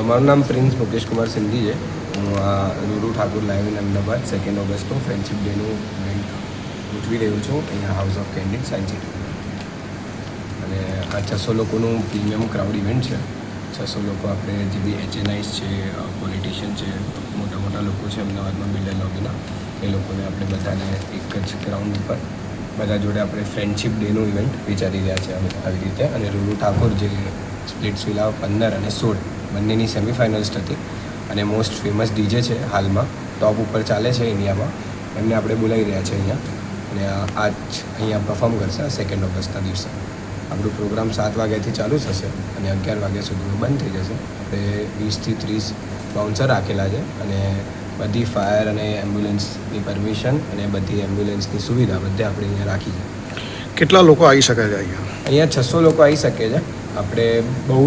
મારું નામ પ્રિન્સ મુકેશ કુમાર સિંધી છે. હું આ રૂરુ ઠાકુર લાઈવ ઇન અમદાવાદ 2 ઓગસ્ટનું ફ્રેન્ડશિપ ડેનું ઇવેન્ટ ગોઠવી રહ્યો છું અહીંયા house of candid science city. અને આ 600 લોકોનું પ્રીમિયમ ક્રાઉડ ઇવેન્ટ છે. 600 લોકો આપણે જે બી HNIs છે, પોલિટિશિયન છે, મોટા લોકો છે અમદાવાદમાં બિલ્ડર લોબીના, એ લોકોને આપણે બધાને એક જ ગ્રાઉન્ડ ઉપર બધા જોડે આપણે ફ્રેન્ડશિપ ડેનું ઇવેન્ટ વિચારી રહ્યા છે આવી રીતે. અને રૂરુ ઠાકોર જે સ્પ્લિટ્સ વિલા 15 અને 16 બંનેની સેમિફાઇનલ્સ હતી અને મોસ્ટ ફેમસ DJ છે, હાલમાં ટોપ ઉપર ચાલે છે ઇન્ડિયામાં, એમને આપણે બોલાવી રહ્યા છે અહીંયા. અને આજ અહીંયા પરફોર્મ કરશે 2 ઓગસ્ટના દિવસે. આપણું પ્રોગ્રામ 7 વાગ્યાથી ચાલુ થશે અને 11 વાગ્યા સુધી બંધ થઈ જશે. આપણે 20 થી 30 બાઉન્સર રાખેલા છે અને બધી ફાયર અને એમ્બ્યુલન્સની પરમિશન અને બધી એમ્બ્યુલન્સની સુવિધા બધે આપણે અહીંયા રાખી છે. કેટલા લોકો આવી શકે છે અહીંયા? 600 લોકો આવી શકે છે. આપણે બહુ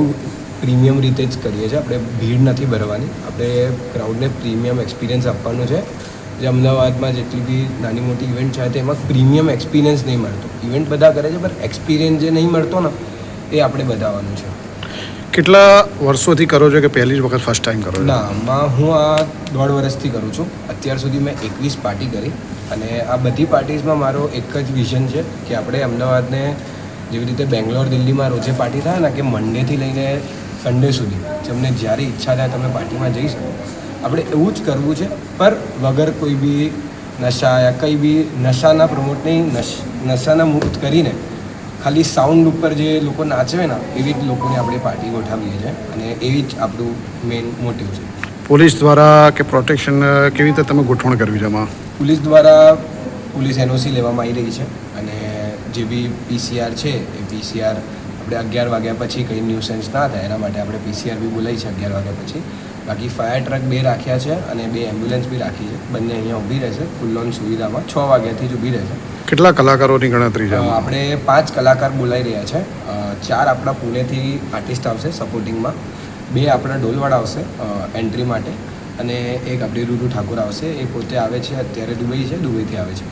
પ્રીમિયમ રીતે જ કરીએ છીએ. આપણે ભીડ નથી ભરવાની, આપણે ક્રાઉડને પ્રીમિયમ એક્સપિરિયન્સ આપવાનું છે. જે અમદાવાદમાં જેટલી બી નાની મોટી ઇવેન્ટ છે તેમાં પ્રીમિયમ એક્સપિરિયન્સ નહીં મળતો. ઇવેન્ટ બધા કરે છે પણ એક્સપિરિયન્સ જે નહીં મળતો ને એ આપણે બતાવવાનું છે. કેટલા વર્ષોથી કરો છો કે પહેલી જ વખત ફર્સ્ટ ટાઈમ કરો છો? ના, હું આ 1.5 વર્ષથી કરું છું. અત્યાર સુધી મેં 21 પાર્ટી કરી અને આ બધી પાર્ટીઝમાં મારો એક જ વિઝન છે કે આપણે અમદાવાદને જેવી રીતે બેંગ્લોર, દિલ્હીમાં રોજે પાર્ટી થાય ને કે મંડેથી લઈને સન્ડે સુધી તમને જ્યારે ઈચ્છા થાય તમે પાર્ટીમાં જઈ શકો, આપણે એવું જ કરવું છે. પર વગર કોઈ બી નશા યા કંઈ બી નશાના પ્રમોટ નહીં, નશાના મુક્ત કરીને ખાલી સાઉન્ડ ઉપર જે લોકો નાચે ને એવી જ લોકોને આપણે પાર્ટી ગોઠવીએ છીએ અને એવી જ આપણું મેઇન મોટિવ છે. પોલીસ દ્વારા કે પ્રોટેક્શન કેવી રીતે તમે ગોઠવણ કરવી છે એમાં? પોલીસ દ્વારા પોલીસ NOC લેવામાં આવી રહી છે અને જે બી PCR છે એ PCR આપણે 11 વાગ્યા પછી કંઈ ન્યુસન્સ ના થાય એના માટે આપણે PCR બી બોલાવી છે 11 વાગ્યા પછી. બાકી ફાયર ટ્રક 2 રાખ્યા છે અને 2 એમ્બ્યુલન્સ બી રાખી છે. બંને અહીંયા ઊભી રહેશે ફૂલ ઓન સુવિધામાં 6 વાગ્યાથી જ ઊભી રહેશે. કેટલા કલાકારોની ગણતરી છે? આપણે 5 કલાકાર બોલાવી રહ્યા છે. 4 આપણા પુણેથી આર્ટિસ્ટ આવશે સપોર્ટિંગમાં, 2 આપણા ઢોલવાળા આવશે એન્ટ્રી માટે અને એક આપણી રૂરુ ઠાકોર આવશે. એ પોતે આવે છે અત્યારે દુબઈ છે, દુબઈથી આવે છે.